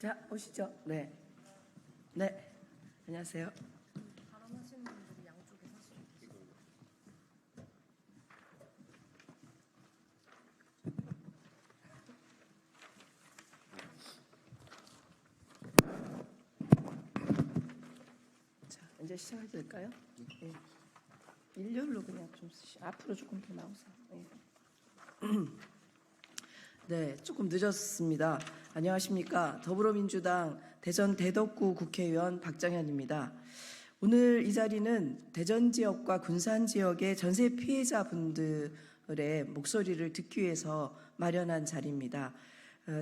자, 오시죠. 네. 네. 안녕하세요. 발언하시는 분들이 양쪽에 사실 계시고. 자, 이제 시작해도 될까요? 네. 일렬로 그냥 좀 앞으로 조금 더 나오세요. 네. 네, 조금 늦었습니다. 안녕하십니까. 더불어민주당 대전 대덕구 국회의원 박정현입니다. 오늘 이 자리는 대전 지역과 군산 지역의 전세 피해자분들의 목소리를 듣기 위해서 마련한 자리입니다.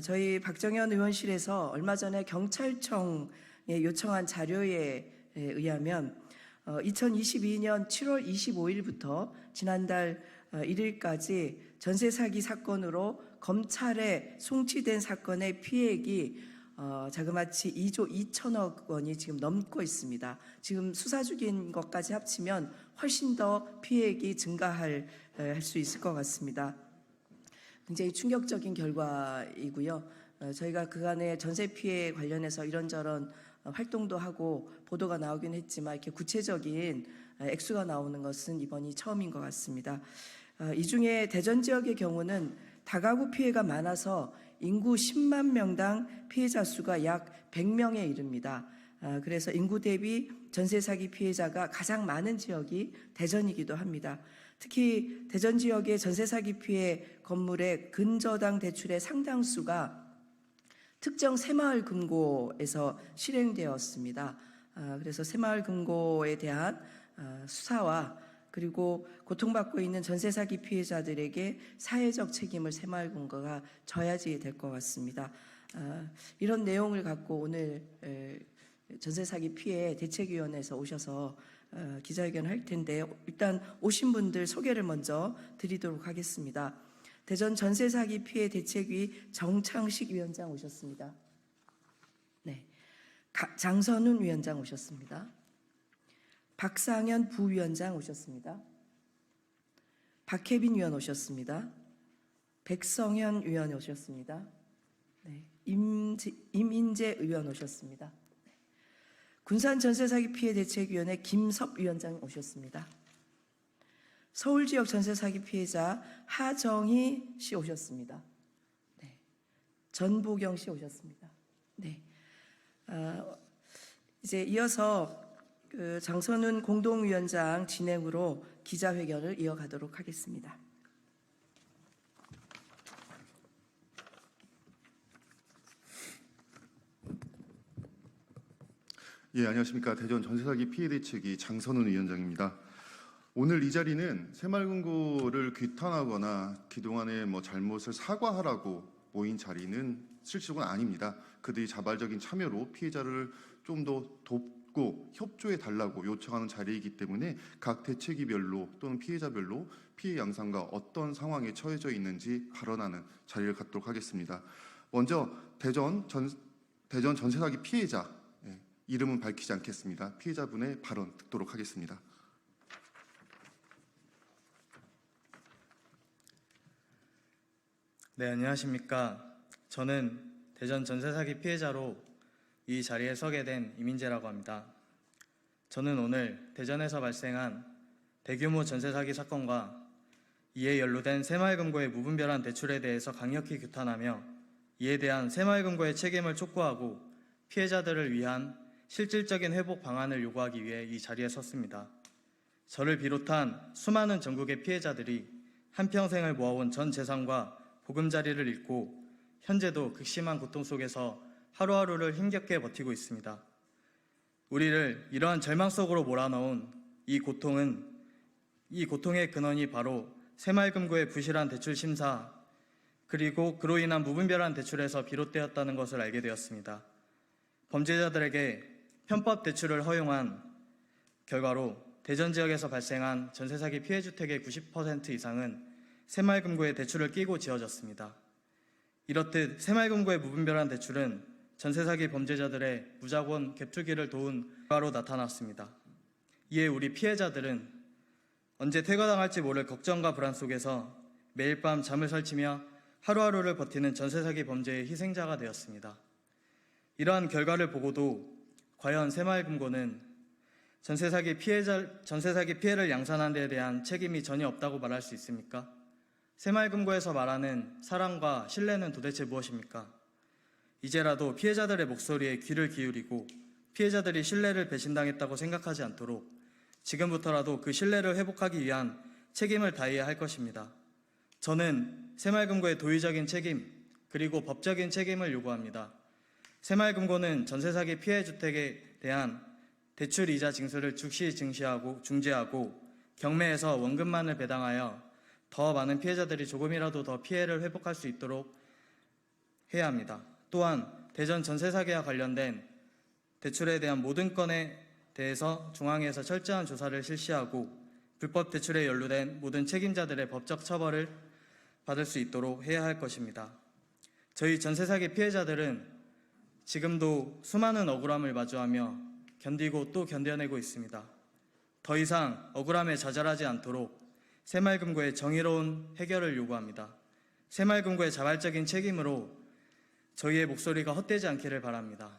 저희 박정현 의원실에서 얼마 전에 경찰청에 요청한 자료에 의하면 2022년 7월 25일부터 지난달 1일까지 전세 사기 사건으로 검찰에 송치된 사건의 피해액이 자그마치 2조 2천억 원이 지금 넘고 있습니다. 지금 수사 중인 것까지 합치면 훨씬 더 피해액이 증가할 수 있을 것 같습니다. 굉장히 충격적인 결과이고요. 저희가 그간의 전세 피해 관련해서 이런저런 활동도 하고 보도가 나오긴 했지만 이렇게 구체적인 액수가 나오는 것은 이번이 처음인 것 같습니다. 이 중에 대전 지역의 경우는 다가구 피해가 많아서 인구 10만 명당 피해자 수가 약 100명에 이릅니다. 그래서 인구 대비 전세 사기 피해자가 가장 많은 지역이 대전이기도 합니다. 특히 대전 지역의 전세 사기 피해 건물의 근저당 대출의 상당수가 특정 새마을 금고에서 실행되었습니다. 그래서 새마을 금고에 대한 수사와 그리고 고통받고 있는 전세 사기 피해자들에게 사회적 책임을 새마을금고가 져야지 될 것 같습니다. 이런 내용을 갖고 오늘 전세 사기 피해 대책위원회에서 오셔서 기자회견을 할 텐데 일단 오신 분들 소개를 먼저 드리도록 하겠습니다. 대전 전세 사기 피해 대책위 정창식 위원장 오셨습니다. 네, 장선훈 위원장 오셨습니다. 박상현 부위원장 오셨습니다. 박혜빈 위원 오셨습니다. 백성현 위원 오셨습니다. 네, 임인재 의원 오셨습니다. 네. 군산 전세 사기 피해 대책위원회 김섭 위원장 오셨습니다. 서울 지역 전세 사기 피해자 하정희 씨 오셨습니다. 네. 전보경 씨 오셨습니다. 네. 이제 이어서 장선훈 공동위원장 진행으로 기자회견을 이어가도록 하겠습니다. 예, 안녕하십니까. 대전 전세사기 피해 대책위 장선훈 위원장입니다. 오늘 이 자리는 새마을금고를 규탄하거나 그동안의 잘못을 사과하라고 모인 자리는 실적은 아닙니다. 그들이 자발적인 참여로 피해자를 좀 더 돕고 협조해 달라고 요청하는 자리이기 때문에 각 대책위별로 또는 피해자별로 피해 양상과 어떤 상황에 처해져 있는지 발언하는 자리를 갖도록 하겠습니다. 먼저 대전 전세사기 피해자, 이름은 밝히지 않겠습니다. 피해자분의 발언 듣도록 하겠습니다. 네, 안녕하십니까. 저는 대전 전세 사기 피해자로 이 자리에 서게 된 이민재라고 합니다. 저는 오늘 대전에서 발생한 대규모 전세 사기 사건과 이에 연루된 새마을금고의 무분별한 대출에 대해서 강력히 규탄하며 이에 대한 새마을금고의 책임을 촉구하고 피해자들을 위한 실질적인 회복 방안을 요구하기 위해 이 자리에 섰습니다. 저를 비롯한 수많은 전국의 피해자들이 한평생을 모아온 전 재산과 보금자리를 잃고 현재도 극심한 고통 속에서 하루하루를 힘겹게 버티고 있습니다. 우리를 이러한 절망 속으로 몰아넣은 이 고통의 근원이 바로 새마을금고의 부실한 대출 심사 그리고 그로 인한 무분별한 대출에서 비롯되었다는 것을 알게 되었습니다. 범죄자들에게 편법 대출을 허용한 결과로 대전 지역에서 발생한 전세 사기 피해 주택의 90% 이상은 새마을금고에 대출을 끼고 지어졌습니다. 이렇듯 새마을금고의 무분별한 대출은 전세 사기 범죄자들의 무자본 갭투기를 도운 결과로 나타났습니다. 이에 우리 피해자들은 언제 퇴거당할지 모를 걱정과 불안 속에서 매일 밤 잠을 설치며 하루하루를 버티는 전세 사기 범죄의 희생자가 되었습니다. 이러한 결과를 보고도 과연 새마을금고는 전세 사기 피해를 양산한 데 대한 책임이 전혀 없다고 말할 수 있습니까? 새마을금고에서 말하는 사랑과 신뢰는 도대체 무엇입니까? 이제라도 피해자들의 목소리에 귀를 기울이고 피해자들이 신뢰를 배신당했다고 생각하지 않도록 지금부터라도 그 신뢰를 회복하기 위한 책임을 다해야 할 것입니다. 저는 새마을금고의 도의적인 책임 그리고 법적인 책임을 요구합니다. 새마을금고는 전세사기 피해 주택에 대한 대출 이자 징수를 즉시 중지하고 경매에서 원금만을 배당하여 더 많은 피해자들이 조금이라도 더 피해를 회복할 수 있도록 해야 합니다. 또한 대전 전세사기와 관련된 대출에 대한 모든 건에 대해서 중앙에서 철저한 조사를 실시하고 불법 대출에 연루된 모든 책임자들의 법적 처벌을 받을 수 있도록 해야 할 것입니다. 저희 전세사기 피해자들은 지금도 수많은 억울함을 마주하며 견디고 또 견뎌내고 있습니다. 더 이상 억울함에 좌절하지 않도록 새마을금고의 정의로운 해결을 요구합니다. 새마을금고의 자발적인 책임으로 저희의 목소리가 헛되지 않기를 바랍니다.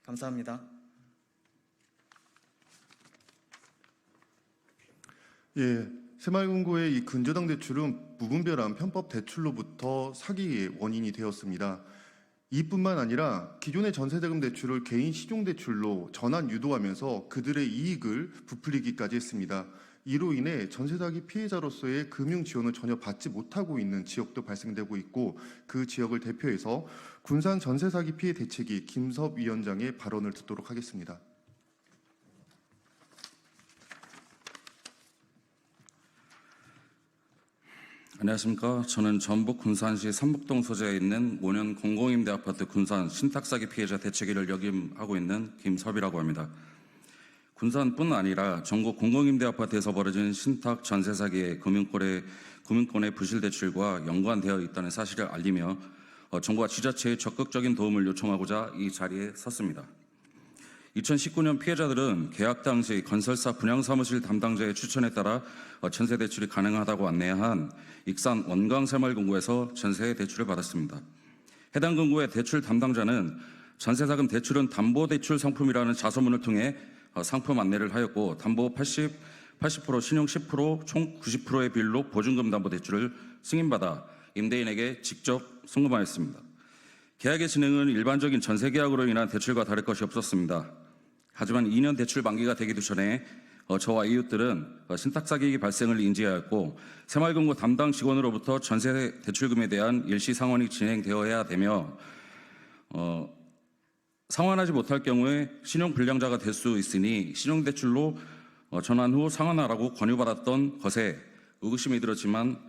감사합니다. 예, 새마을금고의 이 근저당 대출은 무분별한 편법 대출로부터 사기의 원인이 되었습니다. 이뿐만 아니라 기존의 전세자금 대출을 개인 신용대출로 전환 유도하면서 그들의 이익을 부풀리기까지 했습니다. 이로 인해 전세사기 피해자로서의 금융 지원을 전혀 받지 못하고 있는 지역도 발생되고 있고 그 지역을 대표해서 군산 전세사기 피해 대책위 김섭 위원장의 발언을 듣도록 하겠습니다. 안녕하십니까. 저는 전북 군산시 삼북동 소재에 있는 5년 공공임대 아파트 군산 신탁사기 피해자 대책위를 역임하고 있는 김섭이라고 합니다. 군산뿐 아니라 전국 공공임대 아파트에서 벌어진 신탁 전세 사기의 금융권의 부실 대출과 연관되어 있다는 사실을 알리며 정부와 지자체의 적극적인 도움을 요청하고자 이 자리에 섰습니다. 2019년 피해자들은 계약 당시 건설사 분양사무실 담당자의 추천에 따라 전세 대출이 가능하다고 안내한 익산 원광새마을금고에서 전세 대출을 받았습니다. 해당 금고의 대출 담당자는 전세자금 대출은 담보대출 상품이라는 자서문을 통해 상품 안내를 하였고 담보 80%, 신용 10%, 총 90%의 비율로 보증금 담보 대출을 승인받아 임대인에게 직접 송금하였습니다. 계약의 진행은 일반적인 전세 계약으로 인한 대출과 다를 것이 없었습니다. 하지만 2년 대출 만기가 되기도 전에 저와 이웃들은 신탁 사기 발생을 인지하였고 새마을금고 담당 직원으로부터 전세 대출금에 대한 일시 상환이 진행되어야 되며 상환하지 못할 경우에 신용 불량자가 될 수 있으니 신용대출로 전환 후 상환하라고 권유받았던 것에 의구심이 들었지만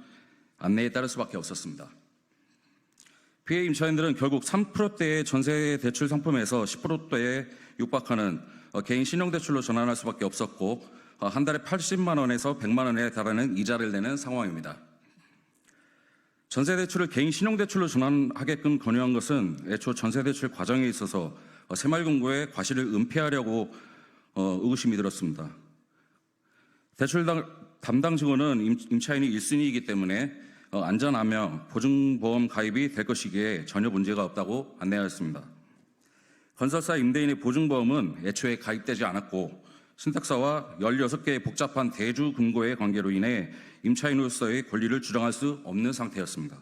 안내에 따를 수밖에 없었습니다. 피해 임차인들은 결국 3%대의 전세 대출 상품에서 10%대에 육박하는 개인 신용대출로 전환할 수밖에 없었고 한 달에 80만 원에서 100만 원에 달하는 이자를 내는 상황입니다. 전세대출을 개인 신용대출로 전환하게끔 권유한 것은 애초 전세대출 과정에 있어서 새마을금고의 과실을 은폐하려고 의구심이 들었습니다. 대출 담당 직원은 임차인이 1순위이기 때문에 안전하며 보증보험 가입이 될 것이기에 전혀 문제가 없다고 안내하였습니다. 건설사 임대인의 보증보험은 애초에 가입되지 않았고 신탁사와 16개의 복잡한 대주 금고의 관계로 인해 임차인으로서의 권리를 주장할 수 없는 상태였습니다.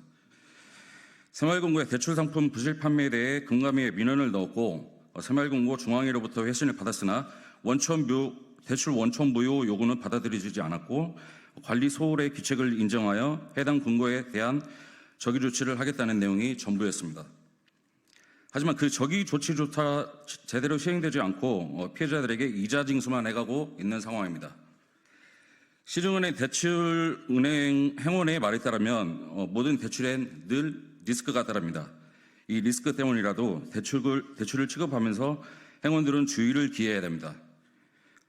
새마을금고의 대출 상품 부실 판매에 대해 금감위에 민원을 넣었고 새마을금고 중앙회로부터 회신을 받았으나 대출 원천 무효 요구는 받아들여지지 않았고 관리 소홀의 규칙을 인정하여 해당 금고에 대한 적의 조치를 하겠다는 내용이 전부였습니다. 하지만 그 적의 조치조차 제대로 시행되지 않고 피해자들에게 이자 징수만 해가고 있는 상황입니다. 시중은행 대출은행 행원의 말에 따르면 모든 대출엔 늘 리스크가 따릅니다. 이 리스크 때문이라도 대출을 취급하면서 행원들은 주의를 기해야 됩니다.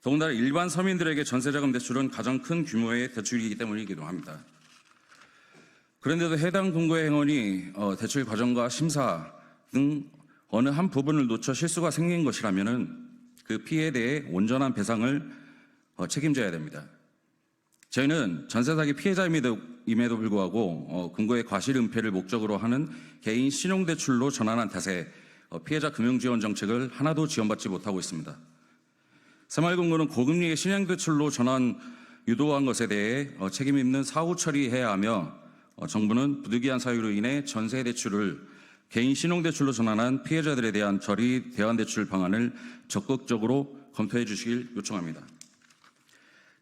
더군다나 일반 서민들에게 전세자금 대출은 가장 큰 규모의 대출이기 때문이기도 합니다. 그런데도 해당 금고의 행원이 대출 과정과 심사 등 어느 한 부분을 놓쳐 실수가 생긴 것이라면 그 피해에 대해 온전한 배상을 책임져야 됩니다. 저희는 전세사기 피해자임에도 불구하고 금고의 과실 은폐를 목적으로 하는 개인 신용대출로 전환한 탓에 피해자 금융지원 정책을 하나도 지원받지 못하고 있습니다. 새마을금고는 고금리의 신용대출로 전환 유도한 것에 대해 책임 있는 사후 처리해야 하며 정부는 부득이한 사유로 인해 전세 대출을 개인 신용대출로 전환한 피해자들에 대한 저리 대환대출 방안을 적극적으로 검토해 주시길 요청합니다.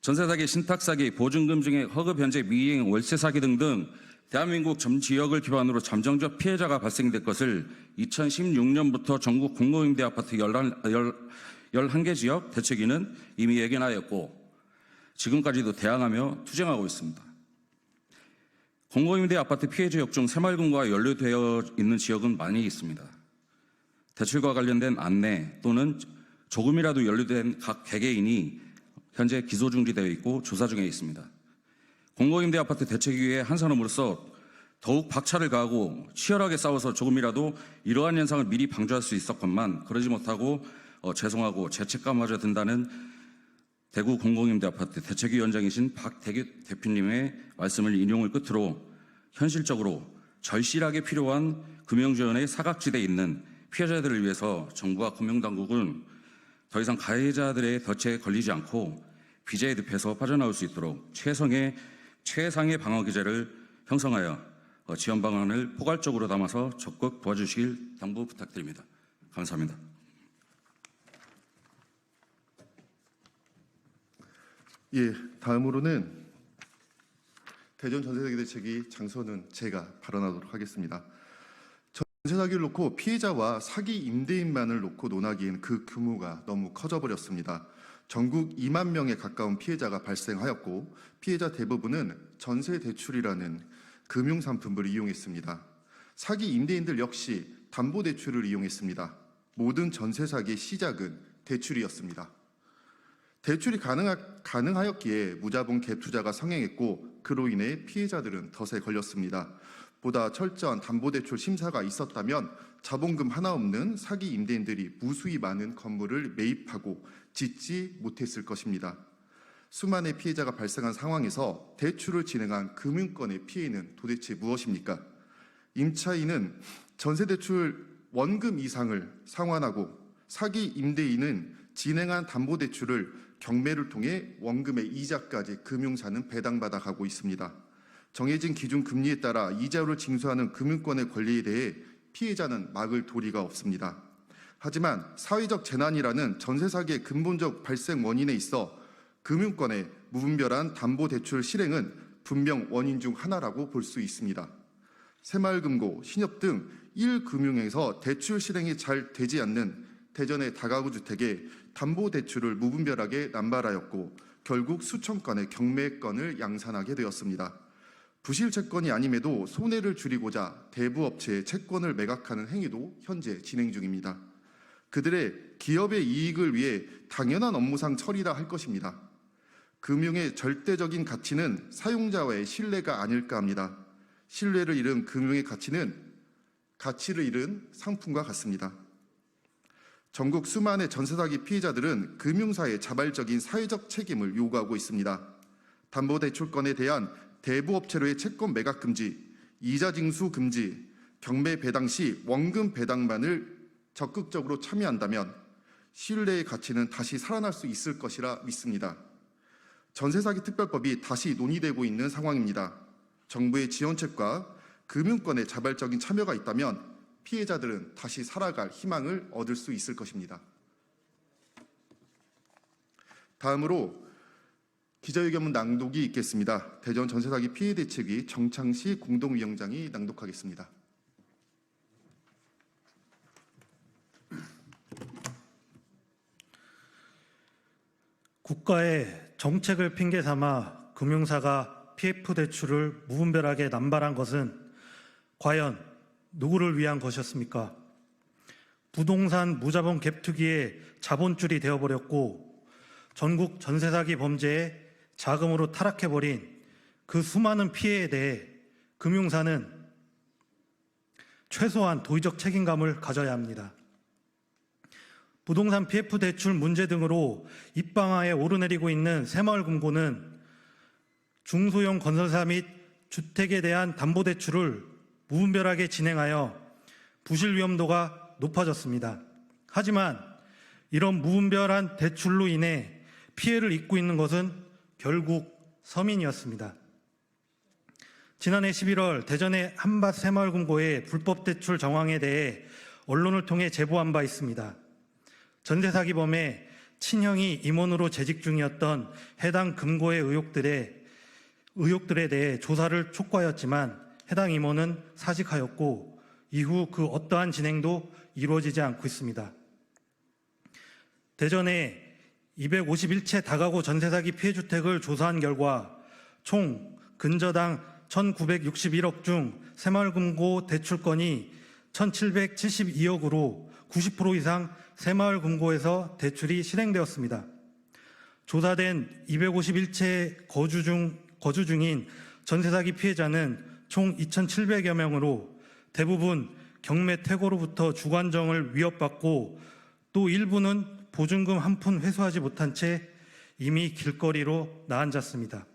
전세 사기, 신탁 사기, 보증금 증액, 허급 변제, 미행, 월세 사기 등등 대한민국 전 지역을 기반으로 잠정적 피해자가 발생될 것을 2016년부터 전국 공공임대 아파트 11개 지역 대책위는 이미 예견하였고 지금까지도 대항하며 투쟁하고 있습니다. 공공임대 아파트 피해 지역 중 새마을금고와 연루되어 있는 지역은 많이 있습니다. 대출과 관련된 안내 또는 조금이라도 연루된 각 개개인이 현재 기소 중지되어 있고 조사 중에 있습니다. 공공임대 아파트 대책위의 한 사람으로서 더욱 박차를 가하고 치열하게 싸워서 조금이라도 이러한 현상을 미리 방지할 수 있었건만 그러지 못하고 죄송하고 죄책감마저 든다는 대구 공공임대 아파트 대책위원장이신 박대규 대표님의 말씀을 인용을 끝으로 현실적으로 절실하게 필요한 금융지원의 사각지대에 있는 피해자들을 위해서 정부와 금융당국은 더 이상 가해자들의 덫에 걸리지 않고 비자의 늪에서 빠져나올 수 있도록 최상의 방어 기제를 형성하여 지원 방안을 포괄적으로 담아서 적극 도와주시길 당부 부탁드립니다. 감사합니다. 예, 다음으로는 대전 전세사기 대책위 장선은 제가 발언하도록 하겠습니다. 전세 사기를 놓고 피해자와 사기 임대인만을 놓고 논하기엔 그 규모가 너무 커져버렸습니다. 전국 2만 명에 가까운 피해자가 발생하였고 피해자 대부분은 전세 대출이라는 금융상품을 이용했습니다. 사기 임대인들 역시 담보대출을 이용했습니다. 모든 전세 사기의 시작은 대출이었습니다. 대출이 가능하였기에 무자본 갭 투자가 성행했고 그로 인해 피해자들은 덫에 걸렸습니다. 보다 철저한 담보대출 심사가 있었다면 자본금 하나 없는 사기 임대인들이 무수히 많은 건물을 매입하고 짓지 못했을 것입니다. 수많은 피해자가 발생한 상황에서 대출을 진행한 금융권의 피해는 도대체 무엇입니까? 임차인은 전세대출 원금 이상을 상환하고 사기 임대인은 진행한 담보대출을 경매를 통해 원금의 이자까지 금융사는 배당받아 가고 있습니다. 정해진 기준 금리에 따라 이자율을 징수하는 금융권의 권리에 대해 피해자는 막을 도리가 없습니다. 하지만 사회적 재난이라는 전세 사기의 근본적 발생 원인에 있어 금융권의 무분별한 담보대출 실행은 분명 원인 중 하나라고 볼 수 있습니다. 새마을금고, 신협 등 1금융에서 대출 실행이 잘 되지 않는 대전의 다가구 주택에 담보대출을 무분별하게 남발하였고 결국 수천 건의 경매건을 양산하게 되었습니다. 부실 채권이 아님에도 손해를 줄이고자 대부업체에 채권을 매각하는 행위도 현재 진행 중입니다. 그들의 기업의 이익을 위해 당연한 업무상 처리라 할 것입니다. 금융의 절대적인 가치는 사용자와의 신뢰가 아닐까 합니다. 신뢰를 잃은 금융의 가치는 가치를 잃은 상품과 같습니다. 전국 수많은 전세사기 피해자들은 금융사의 자발적인 사회적 책임을 요구하고 있습니다. 담보대출건에 대한 대부업체로의 채권 매각 금지, 이자 징수 금지, 경매 배당 시 원금 배당만을 적극적으로 참여한다면 신뢰의 가치는 다시 살아날 수 있을 것이라 믿습니다. 전세사기 특별법이 다시 논의되고 있는 상황입니다. 정부의 지원책과 금융권의 자발적인 참여가 있다면 피해자들은 다시 살아갈 희망을 얻을 수 있을 것입니다. 다음으로 기자회견문 낭독이 있겠습니다. 대전 전세사기 피해 대책위 정창시 공동위원장이 낭독하겠습니다. 국가의 정책을 핑계 삼아 금융사가 PF 대출을 무분별하게 남발한 것은 과연 누구를 위한 것이었습니까? 부동산 무자본 갭 투기의 자본줄이 되어버렸고 전국 전세사기 범죄에 자금으로 타락해버린 그 수많은 피해에 대해 금융사는 최소한 도의적 책임감을 가져야 합니다. 부동산 PF 대출 문제 등으로 입방아에 오르내리고 있는 새마을금고는 중소형 건설사 및 주택에 대한 담보대출을 무분별하게 진행하여 부실 위험도가 높아졌습니다. 하지만 이런 무분별한 대출로 인해 피해를 입고 있는 것은 결국 서민이었습니다. 지난해 11월 대전의 한밭 새마을금고의 불법 대출 정황에 대해 언론을 통해 제보한 바 있습니다. 전세 사기범의 친형이 임원으로 재직 중이었던 해당 금고의 의혹들에 대해 조사를 촉구하였지만 해당 임원은 사직하였고 이후 그 어떠한 진행도 이루어지지 않고 있습니다. 대전에 251채 다가구 전세사기 피해주택을 조사한 결과 총 근저당 1,961억 중 새마을금고 대출건이 1,772억으로 90% 이상 새마을금고에서 대출이 실행되었습니다. 조사된 251채 거주 중인 전세사기 피해자는 총 2,700여 명으로 대부분 경매 퇴거로부터 주관정을 위협받고 또 일부는 보증금 한 푼 회수하지 못한 채 이미 길거리로 나앉았습니다.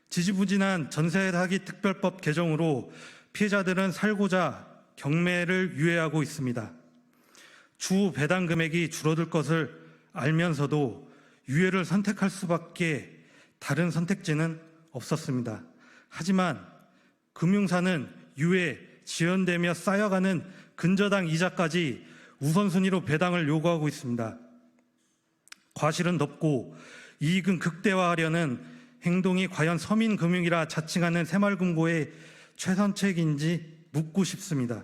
지지부진한 전세사기 특별법 개정으로 피해자들은 살고자 경매를 유예하고 있습니다. 주 배당 금액이 줄어들 것을 알면서도 유예를 선택할 수밖에 다른 선택지는 없었습니다. 하지만 금융사는 유예, 지연되며 쌓여가는 근저당 이자까지 우선순위로 배당을 요구하고 있습니다. 과실은 덮고 이익은 극대화하려는 행동이 과연 서민금융이라 자칭하는 새마을금고의 최선책인지 묻고 싶습니다.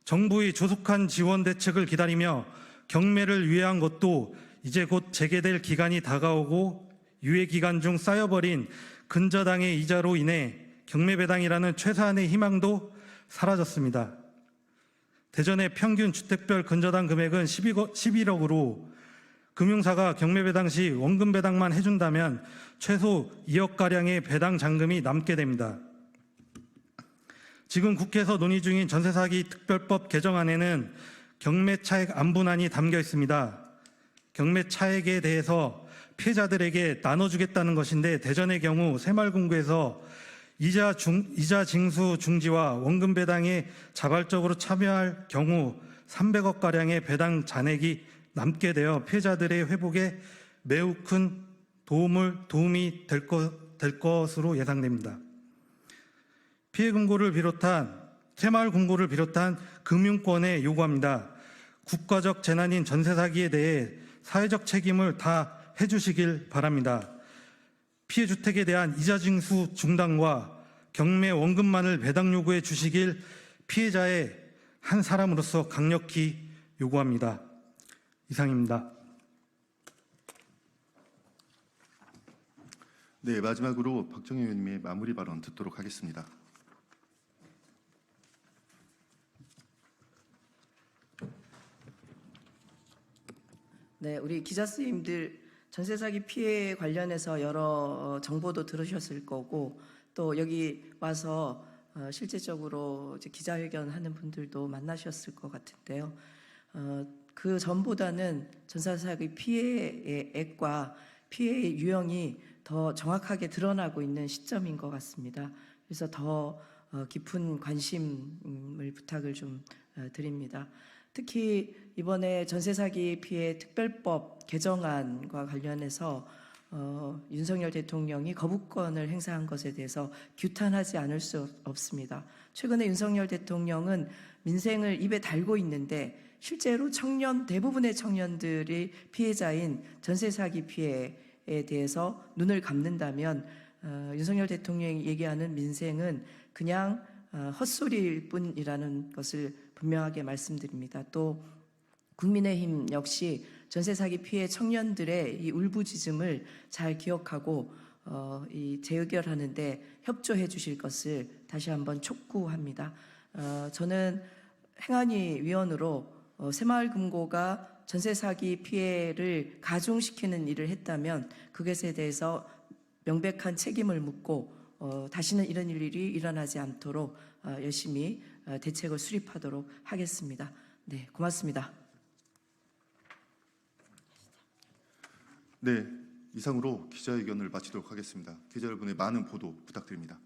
정부의 조속한 지원 대책을 기다리며 경매를 유예한 것도 이제 곧 재개될 기간이 다가오고 유예 기간 중 쌓여버린 근저당의 이자로 인해 경매 배당이라는 최소한의 희망도 사라졌습니다. 대전의 평균 주택별 근저당 금액은 11억으로 금융사가 경매 배당 시 원금 배당만 해준다면 최소 2억가량의 배당 잔금이 남게 됩니다. 지금 국회에서 논의 중인 전세사기 특별법 개정안에는 경매 차액 안분안이 담겨 있습니다. 경매 차액에 대해서 피해자들에게 나눠주겠다는 것인데 대전의 경우 새마을금고에서 이자 징수 중지와 원금 배당에 자발적으로 참여할 경우 300억가량의 배당 잔액이 남게 되어 피해자들의 회복에 매우 큰 도움이 될 것으로 예상됩니다. 새마을금고를 비롯한 금융권에 요구합니다. 국가적 재난인 전세사기에 대해 사회적 책임을 다 해주시길 바랍니다. 피해 주택에 대한 이자 징수 중단과 경매 원금만을 배당 요구해 주시길 피해자의 한 사람으로서 강력히 요구합니다. 이상입니다. 네, 마지막으로 박정희 의원님의 마무리 발언 듣도록 하겠습니다. 네, 우리 기자 선생님들 전세 사기 피해 관련해서 여러 정보도 들으셨을 거고 또 여기 와서 실제적으로 이제 기자회견 하는 분들도 만나셨을 것 같은데요. 그 전보다는 전세 사기 피해의 액과 피해의 유형이 더 정확하게 드러나고 있는 시점인 것 같습니다. 그래서 더 깊은 관심을 부탁을 좀 드립니다. 특히 이번에 전세 사기 피해 특별법 개정안과 관련해서 윤석열 대통령이 거부권을 행사한 것에 대해서 규탄하지 않을 수 없습니다. 최근에 윤석열 대통령은 민생을 입에 달고 있는데 실제로 대부분의 청년들이 피해자인 전세 사기 피해에 대해서 눈을 감는다면 윤석열 대통령이 얘기하는 민생은 그냥 헛소리일 뿐이라는 것을 분명하게 말씀드립니다. 또 국민의힘 역시 전세 사기 피해 청년들의 이 울부짖음을 잘 기억하고 이 재의결하는데 협조해 주실 것을 다시 한번 촉구합니다. 저는 행안위 위원으로 새마을금고가 전세 사기 피해를 가중시키는 일을 했다면 그것에 대해서 명백한 책임을 묻고 다시는 이런 일이 일어나지 않도록 열심히 대책을 수립하도록 하겠습니다. 네, 고맙습니다. 네, 이상으로 기자회견을 마치도록 하겠습니다. 기자 여러분의 많은 보도 부탁드립니다.